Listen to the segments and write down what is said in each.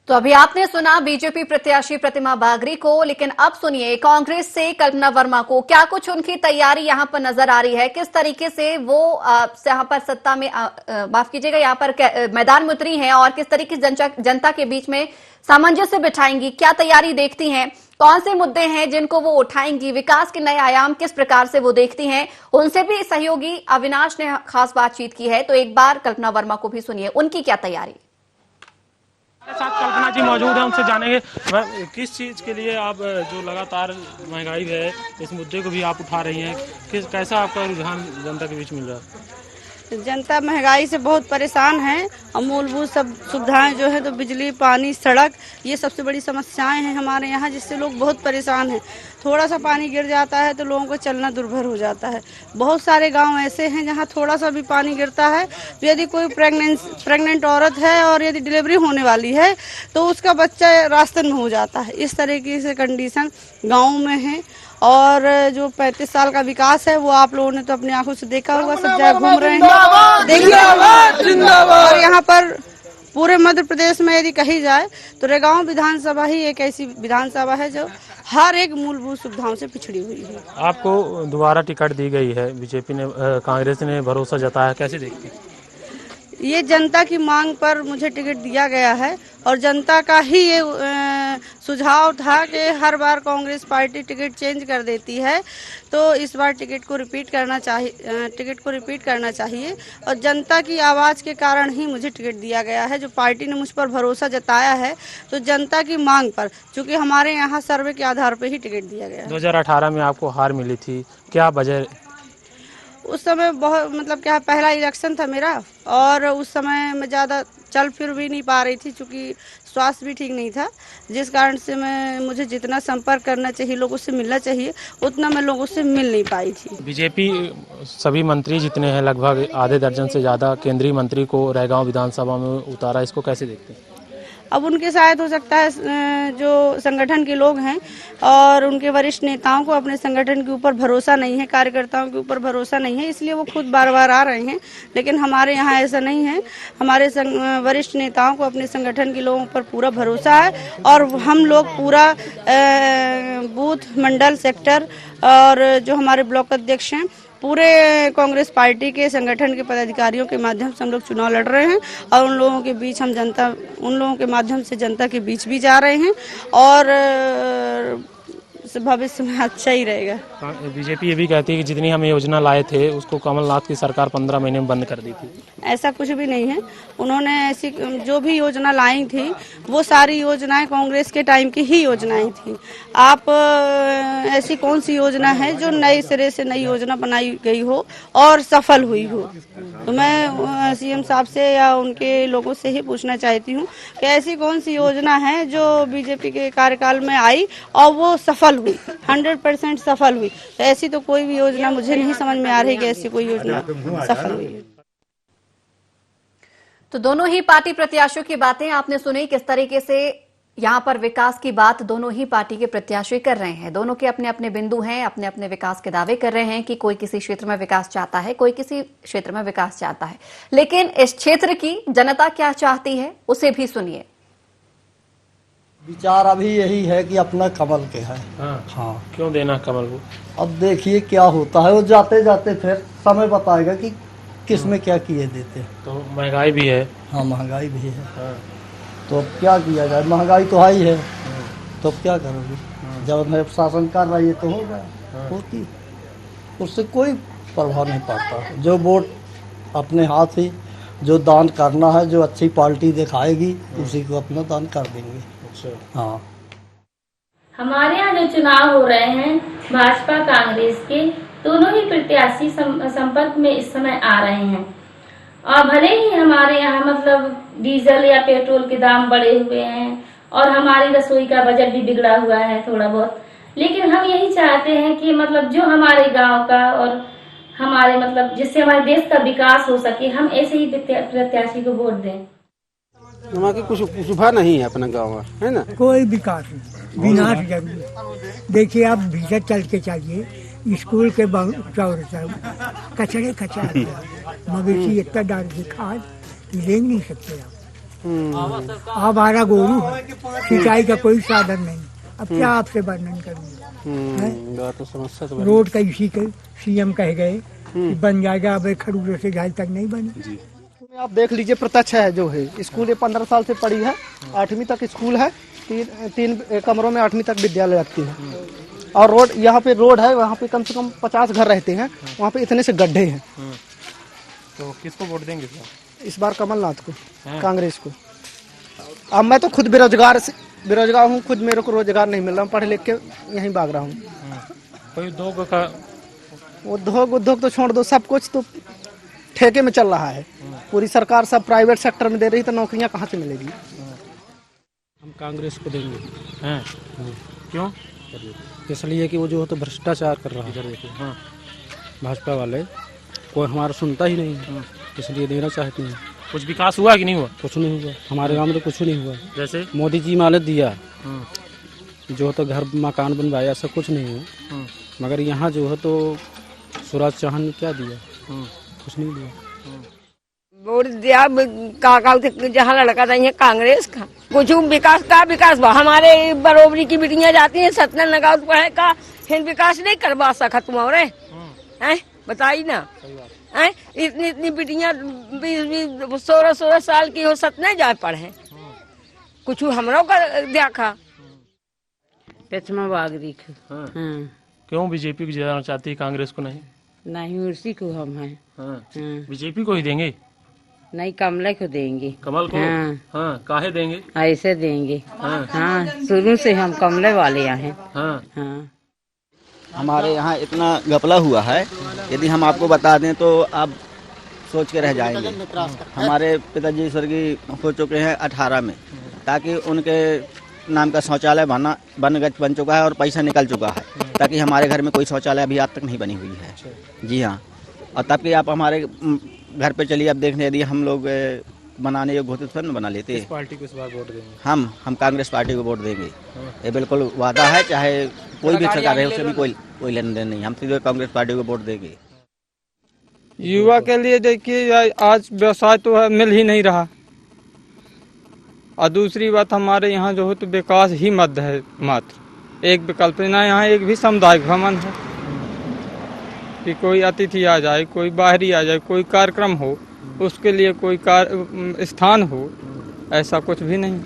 तो अभी आपने सुना बीजेपी प्रत्याशी प्रतिमा बागरी को, लेकिन अब सुनिए कांग्रेस से कल्पना वर्मा को। क्या कुछ उनकी तैयारी यहां पर नजर आ रही है, किस तरीके से वो यहां पर सत्ता में माफ कीजिएगा यहां पर मैदान में उतरी हैं और किस तरीके से जनता के बीच में सामंजस्य बिठाएंगी, क्या तैयारी देखती हैं, कौन से मुद्दे हैं जिनको वो उठाएंगी, विकास के नए आयाम किस प्रकार से वो देखती हैं। उनसे भी सहयोगी अविनाश ने खास बातचीत की है, तो एक बार कल्पना वर्मा को भी सुनिए, उनकी क्या तैयारी। हमारे साथ कल्पना जी मौजूद है, उनसे जानेंगे किस चीज़ के लिए आप जो लगातार महंगाई है इस मुद्दे को भी आप उठा रही हैं, कैसा आपका रुझान जनता के बीच मिल रहा है। जनता महंगाई से बहुत परेशान है और मूलभूत सब सुविधाएं जो है तो बिजली, पानी, सड़क, ये सबसे बड़ी समस्याएं हैं हमारे यहाँ, जिससे लोग बहुत परेशान हैं। थोड़ा सा पानी गिर जाता है तो लोगों को चलना दुर्भर हो जाता है। बहुत सारे गांव ऐसे हैं जहां थोड़ा सा भी पानी गिरता है तो यदि कोई प्रेग्नेंट औरत है और यदि डिलीवरी होने वाली है तो उसका बच्चा रास्ते में हो जाता है। इस तरीके से कंडीशन गाँव में है। और जो 35 साल का विकास है वो आप लोगों ने तो अपनी आंखों से देखा होगा, सब जगह घूम रहे हैं, देखिए। और यहाँ पर पूरे मध्य प्रदेश में यदि कही जाए तो रेगांव विधानसभा ही एक ऐसी विधानसभा है जो हर एक मूलभूत सुविधाओं से पिछड़ी हुई है। आपको दोबारा टिकट दी गई है, बीजेपी ने कांग्रेस ने भरोसा जताया, कैसे देखते हैं। ये जनता की मांग पर मुझे टिकट दिया गया है और जनता का ही ये सुझाव था कि हर बार कांग्रेस पार्टी टिकट चेंज कर देती है, तो इस बार टिकट को रिपीट करना चाहिए और जनता की आवाज़ के कारण ही मुझे टिकट दिया गया है। जो पार्टी ने मुझ पर भरोसा जताया है तो जनता की मांग पर, चूँकि हमारे यहाँ सर्वे के आधार पर ही टिकट दिया गया है। 2018 में आपको हार मिली थी, क्या वजह। उस समय बहुत क्या पहला इलेक्शन था मेरा और उस समय मैं ज़्यादा चल फिर भी नहीं पा रही थी, क्योंकि स्वास्थ्य भी ठीक नहीं था, जिस कारण से मुझे जितना संपर्क करना चाहिए, लोगों से मिलना चाहिए, उतना मैं लोगों से मिल नहीं पाई थी। बीजेपी सभी मंत्री जितने हैं लगभग आधे दर्जन से ज़्यादा केंद्रीय मंत्री को रेगांव विधानसभा में उतारा, इसको कैसे देखते हैं। अब उनके शायद हो सकता है जो संगठन के लोग हैं और उनके वरिष्ठ नेताओं को अपने संगठन के ऊपर भरोसा नहीं है, कार्यकर्ताओं के ऊपर भरोसा नहीं है, इसलिए वो खुद बार बार आ रहे हैं। लेकिन हमारे यहाँ ऐसा नहीं है, हमारे वरिष्ठ नेताओं को अपने संगठन के लोगों पर पूरा भरोसा है और हम लोग पूरा बूथ, मंडल, सेक्टर और जो हमारे ब्लॉक अध्यक्ष हैं, पूरे कांग्रेस पार्टी के संगठन के पदाधिकारियों के माध्यम से हम लोग चुनाव लड़ रहे हैं और उन लोगों के बीच उन लोगों के माध्यम से जनता के बीच भी जा रहे हैं और भविष्य में अच्छा ही रहेगा। बीजेपी ये भी कहती है कि जितनी हम योजना लाए थे उसको कमलनाथ की सरकार 15 महीने में बंद कर दी थी। ऐसा कुछ भी नहीं है। उन्होंने ऐसी जो भी योजना लाई थी वो सारी योजनाएं कांग्रेस के टाइम की ही योजनाएं थी। आप ऐसी कौन सी योजना है जो नए सिरे से नई योजना बनाई गई हो और सफल हुई हो। तो मैं सीएम साहब से या उनके लोगों से ही पूछना चाहती हूँ कि ऐसी कौन सी योजना है जो बीजेपी के कार्यकाल में आई और वो सफल हुई, 100% सफल हुई। तो ऐसी तो कोई भी योजना मुझे नहीं समझ में आ रही कि ऐसी कोई योजना सफल हुई है। तो दोनों ही पार्टी प्रत्याशियों की बातें आपने सुनी, किस तरीके से यहां पर विकास की बात दोनों ही पार्टी के प्रत्याशी कर रहे हैं। दोनों के अपने अपने बिंदु हैं, अपने अपने विकास के दावे कर रहे हैं कि कोई किसी क्षेत्र में विकास चाहता है, कोई किसी क्षेत्र में विकास चाहता है, लेकिन इस क्षेत्र की जनता क्या चाहती है उसे भी सुनिए। विचार अभी यही है कि अपना कमल के है। हाँ। क्यों देना कमल को। अब देखिए क्या होता है, वो जाते जाते फिर समय बताएगा कि किस में क्या किए देते हैं। तो महंगाई भी है। हाँ, महंगाई भी है। तो अब क्या किया जाए, महंगाई तो हाई है, तो अब क्या करोगे। जब मैं शासन कर रही है तो होगा, होती उससे कोई प्रभाव नहीं पड़ता। जो वोट अपने हाथ ही जो दान करना है, जो अच्छी पार्टी दिखाएगी उसी को अपना दान कर देंगे। हाँ, हमारे यहाँ जो चुनाव हो रहे हैं भाजपा कांग्रेस के दोनों ही प्रत्याशी संपर्क में इस समय आ रहे हैं और भले ही हमारे यहाँ डीजल या पेट्रोल के दाम बढ़े हुए हैं और हमारी रसोई का बजट भी बिगड़ा हुआ है थोड़ा बहुत, लेकिन हम यही चाहते हैं कि जो हमारे गांव का और हमारे जिससे हमारे देश का विकास हो सके, हम ऐसे ही प्रत्याशी को वोट दें। वहाँ की कुछ सुविधा नहीं है अपना गाँव में, है ना, कोई विकास नहीं, विनाश जरूर। देखिए आप भीतर चल के चाहिए, स्कूल के कचरे मवेशी इतना डाल के खाद ले नहीं सकते आप। आवारा गोरू है, सिंचाई का कोई साधन नहीं। अब क्या आपसे वर्णन करूँगा। बात तो समस्या तो रोड का इसी के सीएम कह गए कि बन जाएगा, अब खड़ूर से घायल तक नहीं बनी। आप देख लीजिए, प्रत्यक्ष है जो है स्कूल, ये 15 साल से पड़ी है, 8वीं तक स्कूल है, तीन कमरों में 8वीं तक विद्यालय लगती है। और रोड, यहाँ पे रोड है, वहाँ पे कम से कम 50 घर रहते हैं, वहाँ पे इतने से गड्ढे हैं। तो किसको वोट देंगे इस बार कमलनाथ को, कांग्रेस को। अब मैं तो खुद बेरोजगार हूँ, खुद मेरे को रोजगार नहीं मिल रहा, पढ़ लिख के यहीं भाग रहा हूँ। कोई उद्योग का उद्योग तो छोड़ दो, सब कुछ तो ठेके में चल रहा है। पूरी सरकार सब प्राइवेट सेक्टर में दे रही, तो नौकरियां कहाँ से मिलेगी। हम कांग्रेस को देंगे। हैं? क्यों? इसलिए कि वो जो है तो भ्रष्टाचार कर रहा है। हाँ। भाजपा वाले कोई हमारा सुनता ही नहीं है, इसलिए देना चाहते हैं। कुछ विकास हुआ कि नहीं हुआ? कुछ नहीं हुआ हमारे गांव में, तो कुछ नहीं हुआ। जैसे मोदी जी मालत दिया जो तो घर मकान बनवाया, ऐसा कुछ नहीं है। मगर यहाँ जो है तो सूरज चौहान ने क्या दिया? कुछ नहीं दिया। वोट दिया काका जहाँ लड़का था कांग्रेस का, कुछ विकास हुआ। हमारे बरोबरी की बेटियां जाती हैं सत्यनारायण नगाव पढ़े का, फिर विकास नहीं करवा सका तुम और हैं, बताई ना। इतनी बेटियां 16 साल की हो, सतना जा पढ़े, कुछ हमरों का देखा। पेचमा बागरी क्यों बीजेपी को जिताना चाहती है, कांग्रेस को नहीं? नहीं, उसी को हम हैं। बीजेपी को ही देंगे? नहीं, कमल को देंगे। कमल को? हाँ। काहे देंगे? ऐसे देंगे। हाँ, शुरू से हम कमले वाले हैं। हाँ। हमारे यहाँ इतना घपला हुआ है, यदि हम आपको बता दें तो आप सोच के रह जाएंगे। हमारे पिताजी स्वर्गीय हो चुके हैं 18 में, ताकि उनके नाम का शौचालय बन चुका है और पैसा निकल चुका है, ताकि हमारे घर में कोई शौचालय अभी आज तक नहीं बनी हुई है। जी हाँ। और तब कि आप हमारे घर पे चलिए, अब देखने यदि हम लोग बनाने योग्य होते तो न बना लेते। किस पार्टी को इस बार वोट देंगे? हम कांग्रेस पार्टी को वोट देंगे। ये बिल्कुल वादा है, चाहे कोई भी सरकार रहे, उससे भी कोई लेन देन नहीं। हम सीधे कांग्रेस पार्टी को वोट देंगे। युवा के लिए देखिए, आज व्यवसाय तो है, मिल ही नहीं रहा। और दूसरी बात, हमारे यहाँ जो है तो विकास ही मध्य है मात्र। एक विकल्प ना, यहाँ एक भी सामुदायिक भवन है कि कोई अतिथि आ जाए, कोई बाहरी आ जाए, कोई कार्यक्रम हो, उसके लिए कोई स्थान हो, ऐसा कुछ भी नहीं।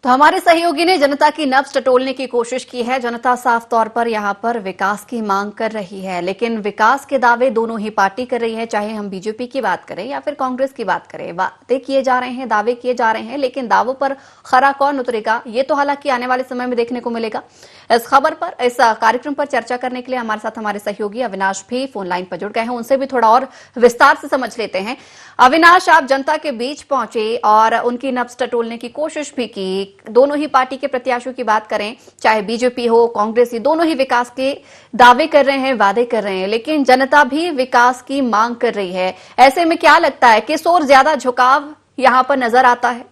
तो हमारे सहयोगी ने जनता की नब्ज टटोलने की कोशिश की है। जनता साफ तौर पर यहां पर विकास की मांग कर रही है, लेकिन विकास के दावे दोनों ही पार्टी कर रही है, चाहे हम बीजेपी की बात करें या फिर कांग्रेस की बात करें। बातें किए जा रहे हैं, दावे किए जा रहे हैं, लेकिन दावों पर खरा कौन उतरेगा, ये तो हालांकि आने वाले समय में देखने को मिलेगा। इस खबर पर, इस कार्यक्रम पर चर्चा करने के लिए हमारे साथ हमारे सहयोगी अविनाश भी फोन लाइन पर जुड़ गए हैं। उनसे भी थोड़ा और विस्तार से समझ लेते हैं। अविनाश, आप जनता के बीच पहुंचे और उनकी नब्ज टटोलने की कोशिश भी की। दोनों ही पार्टी के प्रत्याशियों की बात करें, चाहे बीजेपी हो, कांग्रेस ही, दोनों ही विकास के दावे कर रहे हैं, वादे कर रहे हैं, लेकिन जनता भी विकास की मांग कर रही है। ऐसे में क्या लगता है, किस ओर ज्यादा झुकाव यहां पर नजर आता है?